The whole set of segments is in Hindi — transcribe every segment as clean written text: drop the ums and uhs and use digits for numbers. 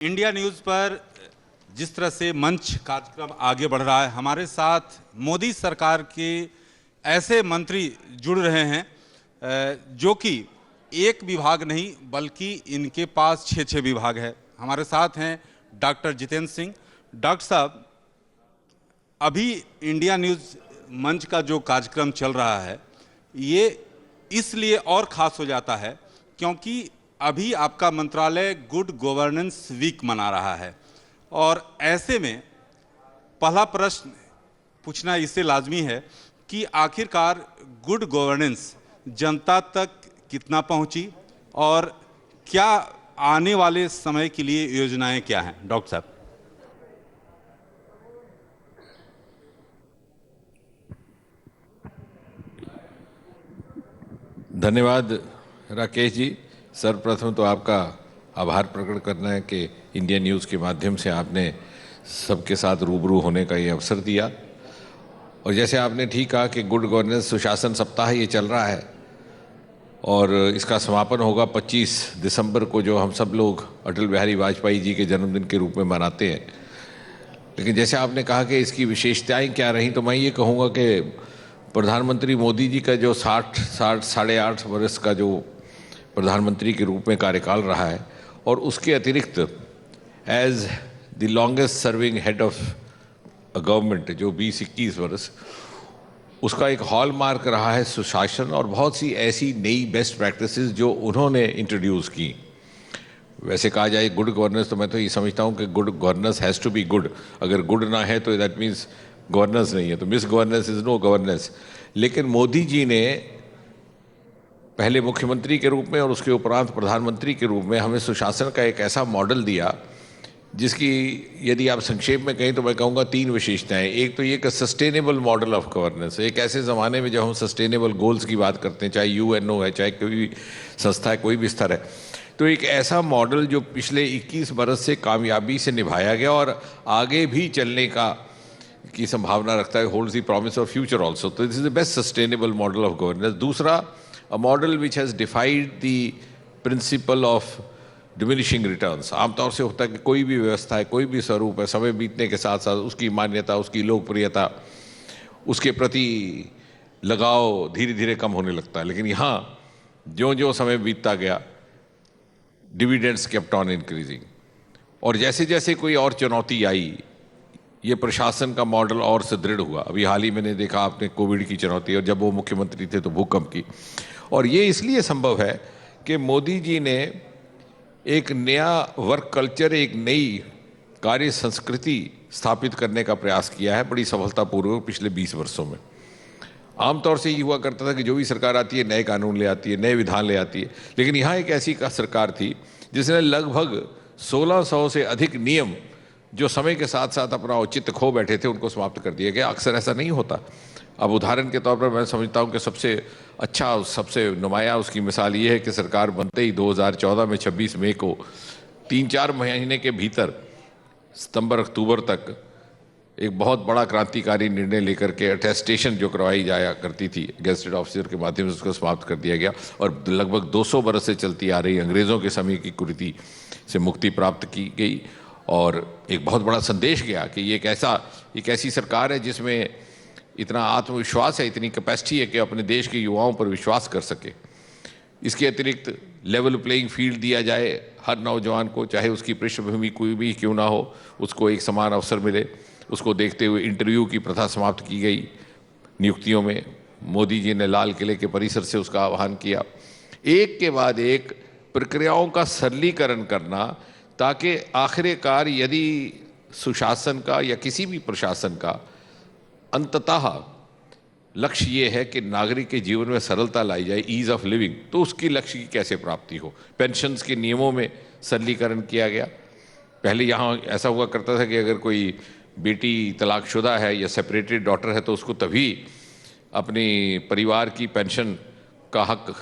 इंडिया न्यूज़ पर जिस तरह से मंच कार्यक्रम आगे बढ़ रहा है, हमारे साथ मोदी सरकार के ऐसे मंत्री जुड़ रहे हैं जो कि एक विभाग नहीं बल्कि इनके पास 6 विभाग है। हमारे साथ हैं डॉक्टर जितेंद्र सिंह। डॉक्टर साहब, अभी इंडिया न्यूज़ मंच का जो कार्यक्रम चल रहा है ये इसलिए और ख़ास हो जाता है क्योंकि अभी आपका मंत्रालय गुड गवर्नेंस वीक मना रहा है, और ऐसे में पहला प्रश्न पूछना इससे लाजमी है कि आखिरकार गुड गवर्नेंस जनता तक कितना पहुंची और क्या आने वाले समय के लिए योजनाएं क्या हैं? डॉक्टर साहब। धन्यवाद राकेश जी। सर्वप्रथम तो आपका आभार प्रकट करना है कि इंडिया न्यूज़ के माध्यम से आपने सबके साथ रूबरू होने का ये अवसर दिया। और जैसे आपने ठीक कहा कि गुड गवर्नेंस सुशासन सप्ताह ये चल रहा है और इसका समापन होगा 25 दिसंबर को, जो हम सब लोग अटल बिहारी वाजपेयी जी के जन्मदिन के रूप में मनाते हैं। लेकिन जैसे आपने कहा कि इसकी विशेषताएं क्या रहीं, तो मैं ये कहूँगा कि प्रधानमंत्री मोदी जी का जो 60-8 वर्ष का जो प्रधानमंत्री के रूप में कार्यकाल रहा है, और उसके अतिरिक्त as the longest serving head of a government जो 20-21 वर्ष, उसका एक हॉलमार्क रहा है सुशासन और बहुत सी ऐसी नई बेस्ट प्रैक्टिसेस जो उन्होंने इंट्रोड्यूस की। वैसे कहा जाए गुड गवर्नेंस, तो मैं तो ये समझता हूँ कि good governance has to be good. अगर गुड ना है तो दैट मीन्स गवर्नेंस नहीं है, तो misgovernance is no governance. लेकिन मोदी जी ने पहले मुख्यमंत्री के रूप में और उसके उपरांत प्रधानमंत्री के रूप में हमें सुशासन का एक ऐसा मॉडल दिया जिसकी यदि आप संक्षेप में कहें तो मैं कहूँगा 3 विशेषताएं। एक तो ये कि सस्टेनेबल मॉडल ऑफ गवर्नेंस। एक ऐसे ज़माने में जब हम सस्टेनेबल गोल्स की बात करते हैं, चाहे यूएनओ है, चाहे कोई भी संस्था है, कोई भी स्तर है, तो एक ऐसा मॉडल जो पिछले 21 बरस से कामयाबी से निभाया गया और आगे भी चलने की संभावना रखता है, holds the promise of future also. तो this is the best sustainable model of governance. दूसरा, a model which has defied the principle of diminishing returns. आमतौर से होता है कि कोई भी व्यवस्था है, कोई भी स्वरूप है, समय बीतने के साथ साथ उसकी मान्यता, उसकी लोकप्रियता, उसके प्रति लगाव धीरे धीरे कम होने लगता है। लेकिन यहाँ ज्यों ज्यों समय बीतता गया, डिविडेंड्स केप्ट ऑन इंक्रीजिंग, और जैसे जैसे कोई और चुनौती आई, ये प्रशासन का मॉडल और सुदृढ़ हुआ। अभी हाल ही मैंने देखा आपने कोविड की चुनौती, और जब वो मुख्यमंत्री थे तो भूकंप की। और ये इसलिए संभव है कि मोदी जी ने एक नया वर्क कल्चर, एक नई कार्य संस्कृति स्थापित करने का प्रयास किया है बड़ी सफलतापूर्वक पिछले 20 वर्षों में। आमतौर से ये हुआ करता था कि जो भी सरकार आती है नए कानून ले आती है, नए विधान ले आती है, लेकिन यहाँ एक ऐसी सरकार थी जिसने लगभग 1600 से अधिक नियम जो समय के साथ साथ अपना औचित्य खो बैठे थे उनको समाप्त कर दिया गया। अक्सर ऐसा नहीं होता। अब उदाहरण के तौर पर मैं समझता हूँ कि सबसे अच्छा, सबसे नुमाया उसकी मिसाल ये है कि सरकार बनते ही 2014 में 26 मई को 3-4 महीने के भीतर सितंबर-अक्टूबर तक एक बहुत बड़ा क्रांतिकारी निर्णय लेकर के अटेस्टेशन जो करवाई जाया करती थी गेजेटेड ऑफिसर के माध्यम से, उसको समाप्त कर दिया गया और लगभग 200 बरस से चलती आ रही अंग्रेज़ों के समय की कुरीति से मुक्ति प्राप्त की गई। और एक बहुत बड़ा संदेश गया कि ये एक ऐसी सरकार है जिसमें इतना आत्मविश्वास है, इतनी कैपेसिटी है कि अपने देश के युवाओं पर विश्वास कर सके। इसके अतिरिक्त लेवल प्लेइंग फील्ड दिया जाए हर नौजवान को, चाहे उसकी पृष्ठभूमि कोई भी क्यों ना हो, उसको एक समान अवसर मिले। उसको देखते हुए इंटरव्यू की प्रथा समाप्त की गई नियुक्तियों में। मोदी जी ने लाल किले के परिसर से उसका आह्वान किया। एक के बाद एक प्रक्रियाओं का सरलीकरण करना, ताकि आखिरकार यदि सुशासन का या किसी भी प्रशासन का अंततः लक्ष्य ये है कि नागरिक के जीवन में सरलता लाई जाए, ईज़ ऑफ लिविंग, तो उसकी लक्ष्य की कैसे प्राप्ति हो। पेंशन्स के नियमों में सरलीकरण किया गया। पहले यहाँ ऐसा हुआ करता था कि अगर कोई बेटी तलाकशुदा है या सेपरेटेड डॉटर है तो उसको तभी अपनी परिवार की पेंशन का हक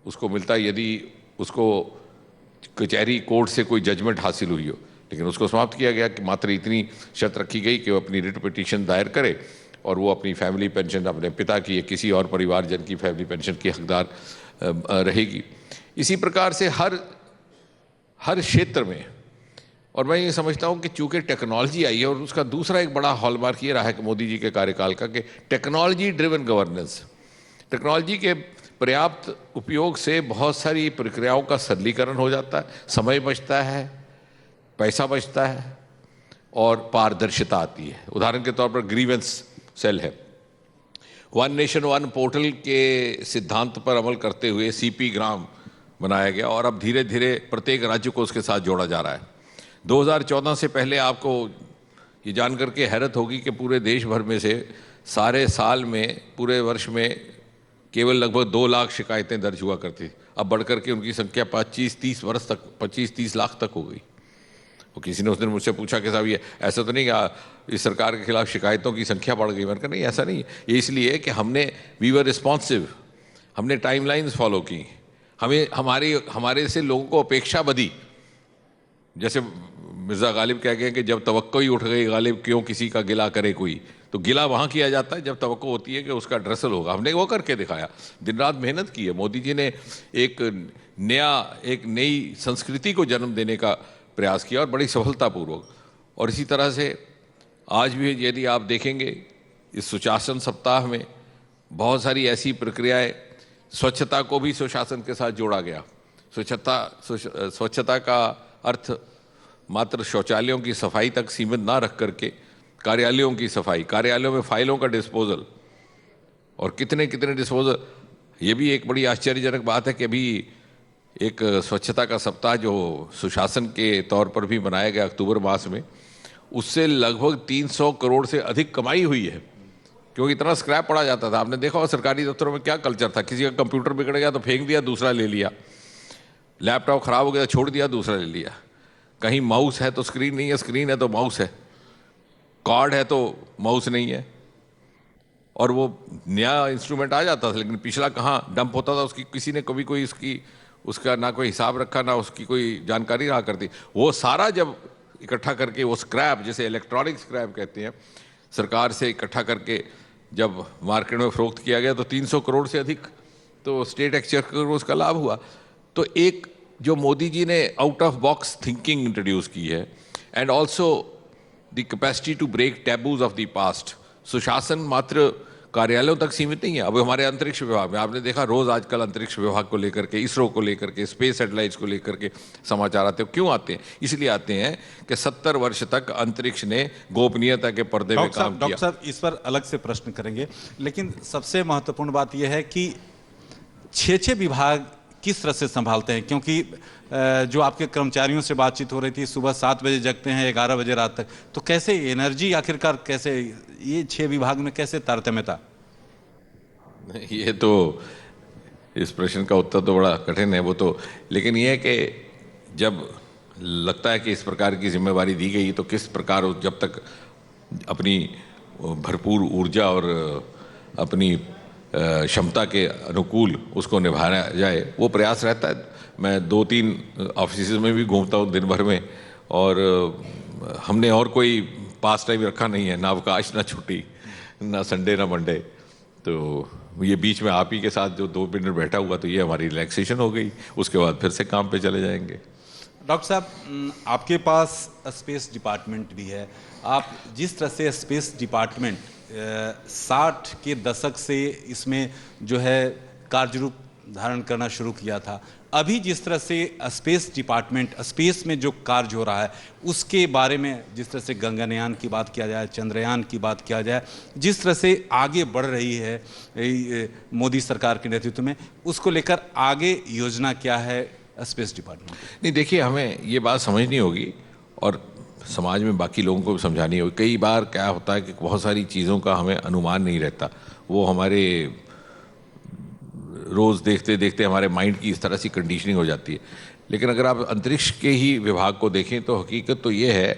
उसको मिलता है यदि उसको कचहरी कोर्ट से कोई जजमेंट हासिल हुई हो। लेकिन उसको समाप्त किया गया कि मात्र इतनी शर्त रखी गई कि वो अपनी रिट पिटीशन दायर करे और वो अपनी फैमिली पेंशन अपने पिता की या किसी और परिवारजन की फैमिली पेंशन की हकदार रहेगी। इसी प्रकार से हर क्षेत्र में। और मैं ये समझता हूँ कि चूंकि टेक्नोलॉजी आई है, और उसका दूसरा एक बड़ा हॉलमार्क ये रहा है कि मोदी जी के कार्यकाल का, कि टेक्नोलॉजी ड्रिवन गवर्नेंस। टेक्नोलॉजी के पर्याप्त उपयोग से बहुत सारी प्रक्रियाओं का सरलीकरण हो जाता है, समय बचता है, पैसा बचता है और पारदर्शिता आती है। उदाहरण के तौर पर ग्रीवेंस सेल है, वन नेशन वन पोर्टल के सिद्धांत पर अमल करते हुए सीपी ग्राम बनाया गया, और अब धीरे धीरे प्रत्येक राज्य को उसके साथ जोड़ा जा रहा है। 2014 से पहले आपको ये जानकर के हैरत होगी कि पूरे देश भर में से सारे साल में, पूरे वर्ष में केवल लगभग 2 लाख शिकायतें दर्ज हुआ करती थी। अब बढ़कर के उनकी संख्या 25-30 लाख तक हो गई। और किसी ने उस दिन मुझसे पूछा कि साहब ये ऐसा तो नहीं कि इस सरकार के खिलाफ शिकायतों की संख्या बढ़ गई? मैंने कहा नहीं, ऐसा नहीं है। ये इसलिए कि वी वर रिस्पॉन्सिव, हमने टाइमलाइंस फॉलो की, हमारे से लोगों को अपेक्षा बधी। जैसे मिर्ज़ा गालिब कह गए कि जब तवक्को ही उठ गई गालिब, क्यों किसी का गिला करे कोई। तो गिला वहाँ किया जाता है जब तवक्को होती है कि उसका ड्रेसल होगा। हमने वो करके दिखाया, दिन रात मेहनत की है। मोदी जी ने एक नई संस्कृति को जन्म देने का प्रयास किया, और बड़ी सफलतापूर्वक। और इसी तरह से आज भी यदि आप देखेंगे, इस सुशासन सप्ताह में बहुत सारी ऐसी प्रक्रियाएं, स्वच्छता को भी सुशासन के साथ जोड़ा गया। स्वच्छता का अर्थ मात्र शौचालयों की सफाई तक सीमित ना रख करके कार्यालयों की सफाई, कार्यालयों में फाइलों का डिस्पोजल, और कितने कितने डिस्पोजल। ये भी एक बड़ी आश्चर्यजनक बात है कि अभी एक स्वच्छता का सप्ताह जो सुशासन के तौर पर भी बनाया गया अक्टूबर मास में, उससे लगभग 300 करोड़ से अधिक कमाई हुई है। क्योंकि इतना स्क्रैप पड़ा जाता था। आपने देखा हो सरकारी दफ्तरों में क्या कल्चर था, किसी का कंप्यूटर बिगड़ गया तो फेंक दिया, दूसरा ले लिया। लैपटॉप खराब हो गया तो छोड़ दिया, दूसरा ले लिया। कहीं माउस है तो स्क्रीन नहीं है, स्क्रीन है तो माउस है, कार्ड है तो माउस नहीं है। और वो नया इंस्ट्रूमेंट आ जाता था, लेकिन पिछला कहाँ डंप होता था, उसकी किसी ने कभी कोई उसका ना कोई हिसाब रखा, ना उसकी कोई जानकारी रहा करती। वो सारा जब इकट्ठा करके, वो स्क्रैप, जैसे इलेक्ट्रॉनिक स्क्रैप कहते हैं, सरकार से इकट्ठा करके जब मार्केट में फरोख्त किया गया तो 300 करोड़ से अधिक तो स्टेट एक्सचेकर को उसका लाभ हुआ। तो एक जो मोदी जी ने out of box thinking introduce की है, and also the capacity to break taboos of the past. सुशासन मात्र कार्यालयों तक सीमित नहीं है। अब हमारे अंतरिक्ष विभाग में आपने देखा, रोज आजकल अंतरिक्ष विभाग को लेकर के, इसरो को लेकर के, स्पेस सैटेलाइट्स को लेकर के समाचार आते हैं। क्यों आते हैं? इसलिए आते हैं कि 70 वर्ष तक अंतरिक्ष ने गोपनीयता के पर्दे में काम किया। डॉक्टर साहब, इस पर अलग से प्रश्न करेंगे, लेकिन सबसे महत्वपूर्ण बात यह है कि 6 विभाग किस तरह से संभालते हैं? क्योंकि जो आपके कर्मचारियों से बातचीत हो रही थी, सुबह 7 बजे जगते हैं, 11 बजे रात तक, तो कैसे एनर्जी आखिरकार, कैसे ये 6 विभाग में कैसे तारतम्यता? ये तो, इस प्रश्न का उत्तर तो बड़ा कठिन है वो तो। लेकिन ये है कि जब लगता है कि इस प्रकार की जिम्मेवारी दी गई, तो किस प्रकार, जब तक अपनी भरपूर ऊर्जा और अपनी क्षमता के अनुकूल उसको निभाया जाए, वो प्रयास रहता है। मैं 2-3 ऑफिस में भी घूमता हूँ दिन भर में, और हमने और कोई पास टाइम रखा नहीं है, ना अवकाश, ना छुट्टी, ना संडे, ना मंडे। तो ये बीच में आप ही के साथ जो 2 मिनट बैठा हुआ, तो ये हमारी रिलैक्सेशन हो गई। उसके बाद फिर से काम पे चले जाएंगे। डॉक्टर साहब, आपके पास स्पेस डिपार्टमेंट भी है। आप जिस तरह से स्पेस डिपार्टमेंट 60 के दशक से इसमें जो है कार्यरूप धारण करना शुरू किया था, अभी जिस तरह से स्पेस डिपार्टमेंट, स्पेस में जो कार्य हो रहा है, उसके बारे में जिस तरह से गगनयान की बात किया जाए, चंद्रयान की बात किया जाए, जिस तरह से आगे बढ़ रही है मोदी सरकार के नेतृत्व में, उसको लेकर आगे योजना क्या है स्पेस डिपार्टमेंट? नहीं, देखिए, हमें ये बात समझनी होगी और समाज में बाकी लोगों को भी समझानी होगी। कई बार क्या होता है कि बहुत सारी चीज़ों का हमें अनुमान नहीं रहता, वो हमारे रोज़ देखते देखते हमारे माइंड की इस तरह से कंडीशनिंग हो जाती है। लेकिन अगर आप अंतरिक्ष के ही विभाग को देखें तो हकीकत तो ये है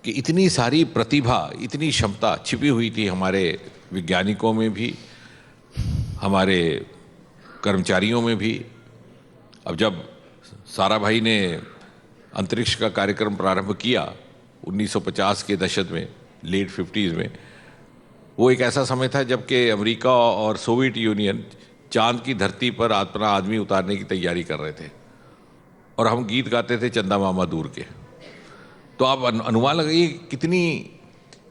कि इतनी सारी प्रतिभा, इतनी क्षमता छिपी हुई थी हमारे वैज्ञानिकों में भी, हमारे कर्मचारियों में भी। अब जब साराभाई ने अंतरिक्ष का कार्यक्रम प्रारंभ किया 1950 के दशक में, लेट 50s में, वो एक ऐसा समय था जबकि अमेरिका और सोवियत यूनियन चांद की धरती पर अपना आदमी उतारने की तैयारी कर रहे थे। और हम गीत गाते थे चंदा मामा दूर के। तो आप अनुमान लगाइए कितनी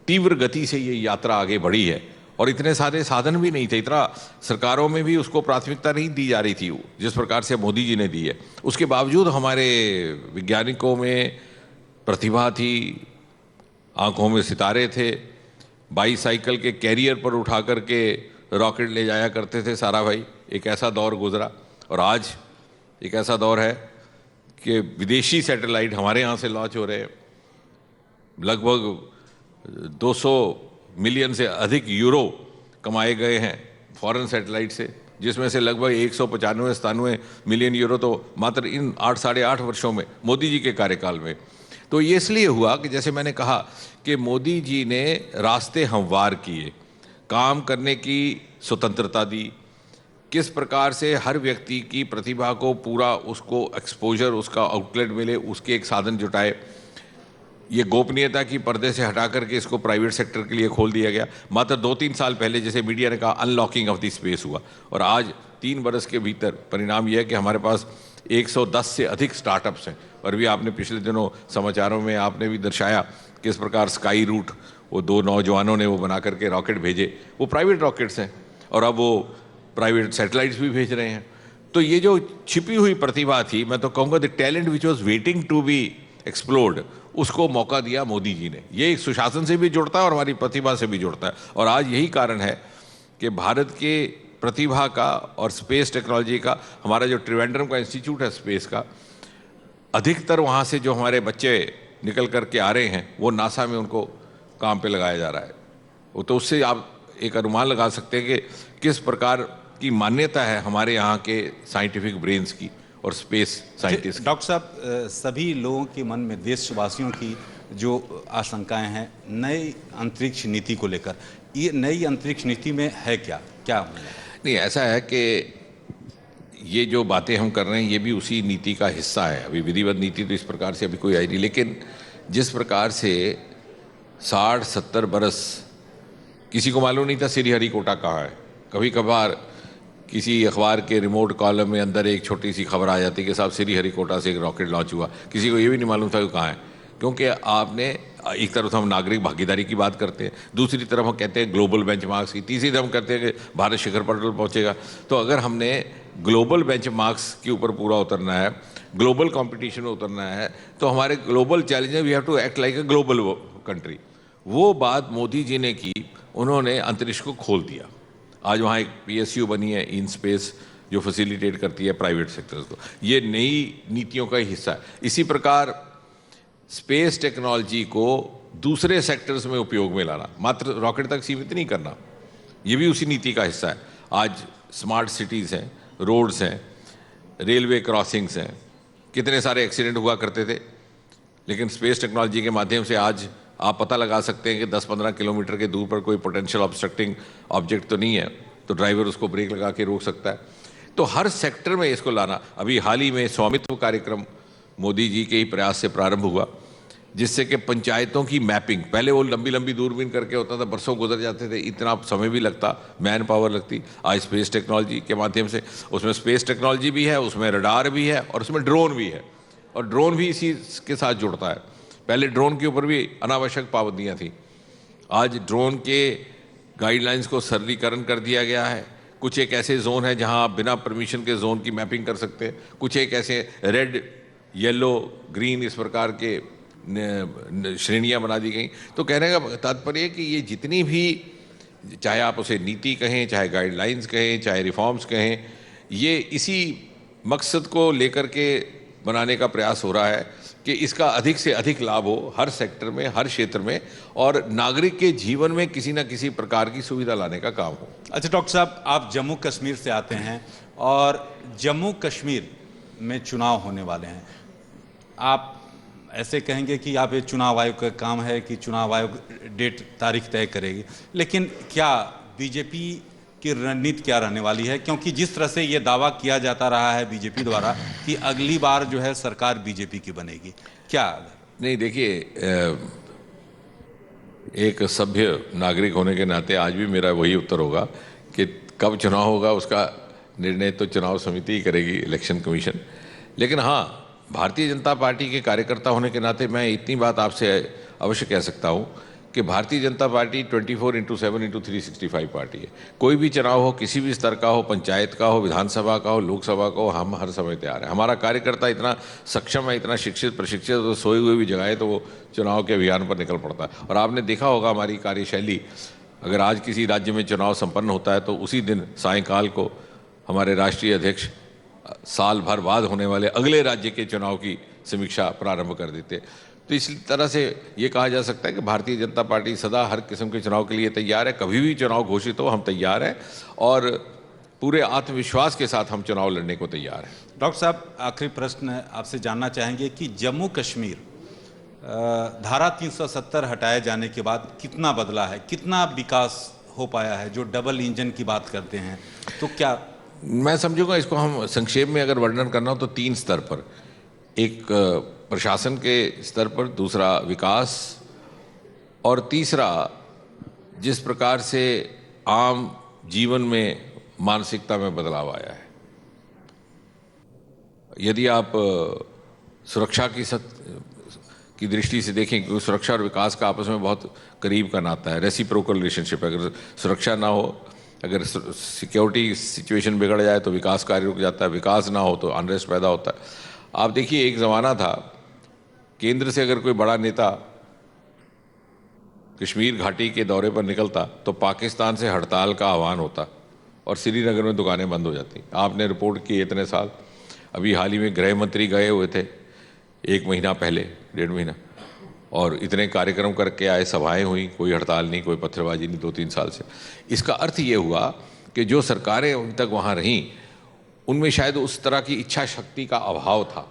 तीव्र गति से ये यात्रा आगे बढ़ी है, और इतने सारे साधन भी नहीं थे, इतना सरकारों में भी उसको प्राथमिकता नहीं दी जा रही थी जिस प्रकार से मोदी जी ने दी है। उसके बावजूद हमारे वैज्ञानिकों में प्रतिभा थी, आंखों में सितारे थे, बाईसाइकिल के कैरियर पर उठा करके रॉकेट ले जाया करते थे सारा भाई। एक ऐसा दौर गुजरा, और आज एक ऐसा दौर है कि विदेशी सैटेलाइट हमारे यहाँ से लॉन्च हो रहे हैं। लगभग 200 मिलियन से अधिक यूरो कमाए गए हैं फॉरेन सैटेलाइट से, जिसमें से लगभग 195-97 मिलियन यूरो तो मात्र इन 8-8.5 वर्षों में मोदी जी के कार्यकाल में। तो ये इसलिए हुआ कि जैसे मैंने कहा कि मोदी जी ने रास्ते हमवार किए, काम करने की स्वतंत्रता दी, किस प्रकार से हर व्यक्ति की प्रतिभा को पूरा उसको एक्सपोजर, उसका आउटलेट मिले, उसके एक साधन जुटाए। ये गोपनीयता की पर्दे से हटा करके इसको प्राइवेट सेक्टर के लिए खोल दिया गया। मात्र 2-3 साल पहले जैसे मीडिया ने कहा अनलॉकिंग ऑफ द स्पेस हुआ, और आज 3 वर्ष के भीतर परिणाम यह है कि हमारे पास 110 से अधिक स्टार्टअप्स हैं। और भी आपने पिछले दिनों समाचारों में आपने भी दर्शाया किस प्रकार स्काई रूट, वो 2 नौजवानों ने वो बना करके रॉकेट भेजे, वो प्राइवेट रॉकेट्स हैं, और अब वो प्राइवेट सैटेलाइट्स भी भेज रहे हैं। तो ये जो छिपी हुई प्रतिभा थी, मैं तो कहूँगा the talent which was waiting to be explored, उसको मौका दिया मोदी जी ने। ये एक सुशासन से भी जुड़ता है और हमारी प्रतिभा से भी जुड़ता है। और आज यही कारण है कि भारत के प्रतिभा का और स्पेस टेक्नोलॉजी का, हमारा जो त्रिवेंद्रम का इंस्टीट्यूट है स्पेस का, अधिकतर वहाँ से जो हमारे बच्चे निकल करके आ रहे हैं वो नासा में उनको काम पे लगाया जा रहा है। वो तो उससे आप एक अनुमान लगा सकते हैं कि किस प्रकार की मान्यता है हमारे यहाँ के साइंटिफिक ब्रेन्स की और स्पेस साइंटिस्ट। डॉक्टर साहब, सभी लोगों के मन में, देशवासियों की जो आशंकाएं हैं नई अंतरिक्ष नीति को लेकर, ये नई अंतरिक्ष नीति में है क्या क्या? नहीं, ऐसा है कि ये जो बातें हम कर रहे हैं ये भी उसी नीति का हिस्सा है। अभी विधिवत नीति तो इस प्रकार से अभी कोई आई नहीं, लेकिन जिस प्रकार से 60-70 बरस किसी को मालूम नहीं था श्रीहरिकोटा कहाँ है। कभी कभार किसी अखबार के रिमोट कॉलम में अंदर एक छोटी सी खबर आ जाती कि साहब श्रीहरिकोटा से एक रॉकेट लॉन्च हुआ, किसी को ये भी नहीं मालूम था कि कहाँ है। क्योंकि आपने एक तरफ हम नागरिक भागीदारी की बात करते हैं, दूसरी तरफ हम कहते हैं ग्लोबल बेंचमार्क्स की, तीसरी तरफ हम कहते हैं कि भारत शिखर पर पहुंचेगा। तो अगर हमने ग्लोबल बेंचमार्क्स के ऊपर पूरा उतरना है, ग्लोबल कंपटीशन में उतरना है, तो हमारे global challenge we have to act like a global country. वो बात मोदी जी ने की, उन्होंने अंतरिक्ष को खोल दिया। आज वहाँ एक PSU बनी है इन स्पेस, जो फैसिलिटेट करती है प्राइवेट सेक्टर्स को। ये नई नीतियों का ही हिस्सा है। इसी प्रकार स्पेस टेक्नोलॉजी को दूसरे सेक्टर्स में उपयोग में लाना, मात्र रॉकेट तक सीमित नहीं करना, ये भी उसी नीति का हिस्सा है। आज स्मार्ट सिटीज़ हैं, रोड्स हैं, रेलवे क्रॉसिंग्स हैं, कितने सारे एक्सीडेंट हुआ करते थे, लेकिन स्पेस टेक्नोलॉजी के माध्यम से आज आप पता लगा सकते हैं कि 10-15 किलोमीटर के दूर पर कोई पोटेंशियल ऑब्स्ट्रक्टिंग ऑब्जेक्ट तो नहीं है, तो ड्राइवर उसको ब्रेक लगा के रोक सकता है। तो हर सेक्टर में इसको लाना। अभी हाल ही में स्वामित्व कार्यक्रम मोदी जी के ही प्रयास से प्रारंभ हुआ, जिससे कि पंचायतों की मैपिंग, पहले वो लंबी लंबी दूरबीन करके होता था, बरसों गुजर जाते थे, इतना समय भी लगता, मैन पावर लगती। आज स्पेस टेक्नोलॉजी के माध्यम से, उसमें स्पेस टेक्नोलॉजी भी है, उसमें रडार भी है, और उसमें ड्रोन भी है, और ड्रोन भी इसी के साथ जुड़ता है। पहले ड्रोन के ऊपर भी अनावश्यक पाबंदियाँ थी, आज ड्रोन के गाइडलाइंस को सरलीकरण कर दिया गया है। कुछ एक ऐसे जोन है जहां आप बिना परमिशन के जोन की मैपिंग कर सकते हैं, कुछ एक ऐसे रेड, येलो, ग्रीन इस प्रकार के श्रेणियां बना दी गई। तो कहने का तात्पर्य है कि ये जितनी भी, चाहे आप उसे नीति कहें, चाहे गाइडलाइंस कहें, चाहे रिफॉर्म्स कहें, ये इसी मकसद को लेकर के बनाने का प्रयास हो रहा है कि इसका अधिक से अधिक लाभ हो हर सेक्टर में, हर क्षेत्र में, और नागरिक के जीवन में किसी न किसी प्रकार की सुविधा लाने का काम हो। अच्छा डॉक्टर साहब, आप जम्मू कश्मीर से आते हैं और जम्मू कश्मीर में चुनाव होने वाले हैं। आप ऐसे कहेंगे कि आप ये चुनाव आयोग का काम है कि चुनाव आयोग डेट तारीख तय करेगी, लेकिन क्या बीजेपी की रणनीति क्या रहने वाली है? क्योंकि जिस तरह से ये दावा किया जाता रहा है बीजेपी द्वारा कि अगली बार जो है सरकार बीजेपी की बनेगी, क्या? नहीं, देखिए, एक सभ्य नागरिक होने के नाते आज भी मेरा वही उत्तर होगा कि कब चुनाव होगा उसका निर्णय तो चुनाव समिति ही करेगी, इलेक्शन कमीशन। लेकिन हाँ, भारतीय जनता पार्टी के कार्यकर्ता होने के नाते मैं इतनी बात आपसे अवश्य कह सकता हूं कि भारतीय जनता पार्टी 24/7/365 पार्टी है। कोई भी चुनाव हो, किसी भी स्तर का हो, पंचायत का हो, विधानसभा का हो, लोकसभा का हो, हम हर समय तैयार हैं। हमारा कार्यकर्ता इतना सक्षम है, इतना शिक्षित प्रशिक्षित, तो सोए हुए भी जगाए तो वो चुनाव के अभियान पर निकल पड़ता है। और आपने देखा होगा हमारी कार्यशैली, अगर आज किसी राज्य में चुनाव संपन्न होता है तो उसी दिन सायंकाल को हमारे राष्ट्रीय अध्यक्ष साल भर बाद होने वाले अगले राज्य के चुनाव की समीक्षा प्रारंभ कर देते हैं। तो इस तरह से ये कहा जा सकता है कि भारतीय जनता पार्टी सदा हर किस्म के चुनाव के लिए तैयार है। कभी भी चुनाव घोषित हो हम तैयार हैं और पूरे आत्मविश्वास के साथ हम चुनाव लड़ने को तैयार हैं। डॉक्टर साहब, आखिरी प्रश्न आपसे जानना चाहेंगे कि जम्मू कश्मीर धारा 370 हटाए जाने के बाद कितना बदला है, कितना विकास हो पाया है? जो डबल इंजन की बात करते हैं तो क्या? मैं समझूंगा इसको हम संक्षेप में अगर वर्णन करना हो तो 3 स्तर पर, एक प्रशासन के स्तर पर, दूसरा विकास, और तीसरा जिस प्रकार से आम जीवन में मानसिकता में बदलाव आया है। यदि आप सुरक्षा की दृष्टि से देखें, क्योंकि सुरक्षा और विकास का आपस में बहुत करीब का नाता है, रेसिप्रोकल रिलेशनशिप है। अगर सुरक्षा ना हो, अगर सिक्योरिटी सिचुएशन बिगड़ जाए तो विकास कार्य रुक जाता है, विकास ना हो तो अनरेस्ट पैदा होता है। आप देखिए, एक ज़माना था केंद्र से अगर कोई बड़ा नेता कश्मीर घाटी के दौरे पर निकलता तो पाकिस्तान से हड़ताल का आह्वान होता और श्रीनगर में दुकानें बंद हो जाती। आपने रिपोर्ट की इतने साल, अभी हाल ही में गृह मंत्री गए हुए थे 1 महीना पहले, 1.5 महीना, और इतने कार्यक्रम करके आए, सभाएं हुई, कोई हड़ताल नहीं, कोई पत्थरबाजी नहीं 2-3 साल से। इसका अर्थ ये हुआ कि जो सरकारें अभी तक वहाँ रहीं उनमें शायद उस तरह की इच्छा शक्ति का अभाव था।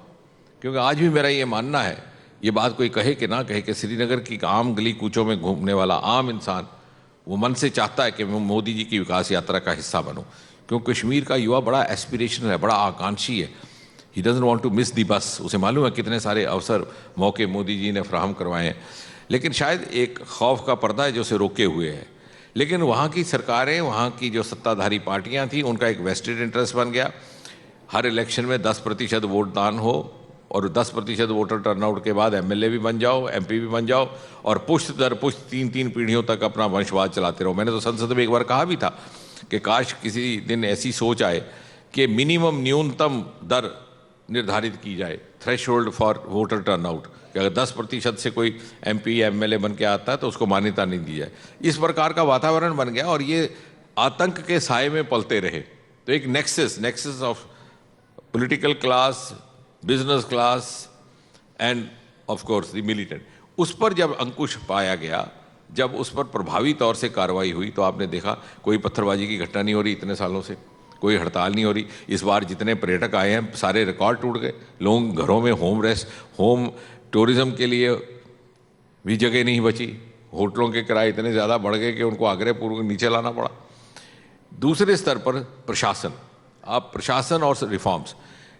क्योंकि आज भी मेरा ये मानना है, ये बात कोई कहे कि ना कहे, कि श्रीनगर की आम गली कूचों में घूमने वाला आम इंसान वो मन से चाहता है कि मैं मोदी जी की विकास यात्रा का हिस्सा बनूं। क्योंकि कश्मीर का युवा बड़ा एस्पिरेशनल है, बड़ा आकांक्षी है। He doesn't want to miss the bus. उसे मालूम है कितने सारे अवसर, मौके मोदी जी ने फ्राहम करवाए हैं, लेकिन शायद एक खौफ का पर्दा है जो उसे रोके हुए है। लेकिन वहाँ की सरकारें, वहाँ की जो सत्ताधारी पार्टियाँ थी, उनका एक वेस्टेड इंटरेस्ट बन गया। हर इलेक्शन में 10% वोट दान हो और 10% वोटर टर्नआउट के बाद एमएलए भी बन जाओ, एमपी भी बन जाओ, और पुश्त दर पुश्त 3-3 पीढ़ियों तक अपना वंशवाद चलाते रहो। मैंने तो संसद में एक बार कहा भी था कि काश किसी दिन ऐसी सोच आए कि मिनिमम, न्यूनतम दर निर्धारित की जाए, थ्रेशोल्ड फॉर वोटर टर्नआउट, कि अगर 10% से कोई एमपी या एमएलए बन के आता है तो उसको मान्यता नहीं दी जाए। इस प्रकार का वातावरण बन गया और ये आतंक के साए में पलते रहे। तो एक nexus of political class, business class end of course the militant, उस पर जब अंकुश पाया गया, जब उस पर प्रभावी तौर से कार्रवाई हुई, तो आपने देखा कोई पत्थरबाजी की घटना नहीं हो रही इतने सालों से, कोई हड़ताल नहीं हो रही। इस बार जितने पर्यटक आए हैं सारे रिकॉर्ड टूट गए। लोग घरों में होम टूरिज्म के लिए भी जगह नहीं बची। होटलों के किराए इतने ज़्यादा बढ़ गए कि उनको आग्रहपूर्वक नीचे लाना पड़ा। दूसरे स्तर पर प्रशासन, आप प्रशासन और रिफॉर्म्स,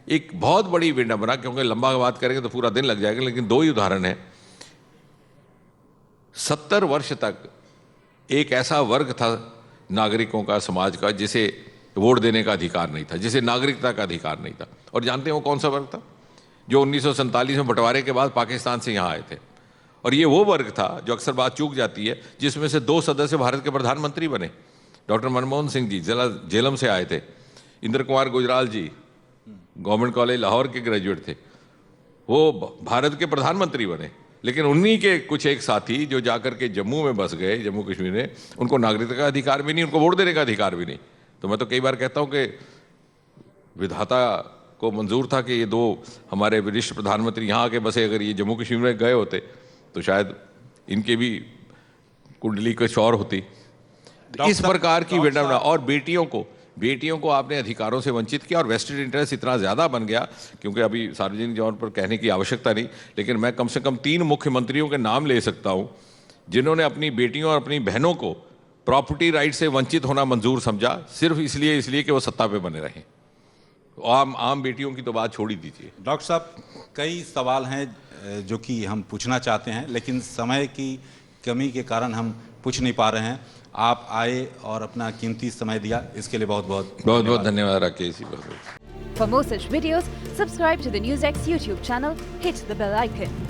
एक बहुत बड़ी विडंबना, क्योंकि लंबा बात करेंगे तो पूरा दिन लग जाएगा, लेकिन 2 ही उदाहरण हैं। 70 वर्ष तक एक ऐसा वर्ग था नागरिकों का, समाज का, जिसे वोट देने का अधिकार नहीं था, जिसे नागरिकता का अधिकार नहीं था। और जानते हैं वो कौन सा वर्ग था? जो 1947 में बंटवारे के बाद पाकिस्तान से यहाँ आए थे। और ये वो वर्ग था, जो अक्सर बात चूक जाती है, जिसमें से 2 सदस्य भारत के प्रधानमंत्री बने। डॉक्टर मनमोहन सिंह जी झेलम से आए थे, इंद्र कुमार गुजराल जी गवर्नमेंट कॉलेज लाहौर के ग्रेजुएट थे, वो भारत के प्रधानमंत्री बने। लेकिन उन्हीं के कुछ एक साथी जो जाकर के जम्मू में बस गए, जम्मू कश्मीर में, उनको नागरिकता का अधिकार भी नहीं, उनको वोट देने का अधिकार भी नहीं। तो मैं तो कई बार कहता हूँ कि विधाता को मंजूर था कि ये 2 हमारे वरिष्ठ प्रधानमंत्री यहाँ आके बसे, अगर ये जम्मू कश्मीर में गए होते तो शायद इनके भी कुंडली कुछ और होती। इस प्रकार की विडंबना। और बेटियों को आपने अधिकारों से वंचित किया, और वेस्टेड इंटरेस्ट इतना ज़्यादा बन गया, क्योंकि अभी सार्वजनिक जगह पर कहने की आवश्यकता नहीं, लेकिन मैं कम से कम 3 मुख्यमंत्रियों के नाम ले सकता हूँ जिन्होंने अपनी बेटियों और अपनी बहनों को प्रॉपर्टी राइट से वंचित होना मंजूर समझा, सिर्फ इसलिए कि वो सत्ता पे बने रहें। आम बेटियों की तो बात छोड़ ही दीजिए। डॉक्टर साहब, कई सवाल हैं जो कि हम पूछना चाहते हैं, लेकिन समय की कमी के कारण हम पूछ नहीं पा रहे हैं। आप आए और अपना कीमती समय दिया, इसके लिए बहुत बहुत धन्यवाद Rakesh ji. For more such videos, subscribe to the NewsX YouTube channel, hit the bell icon.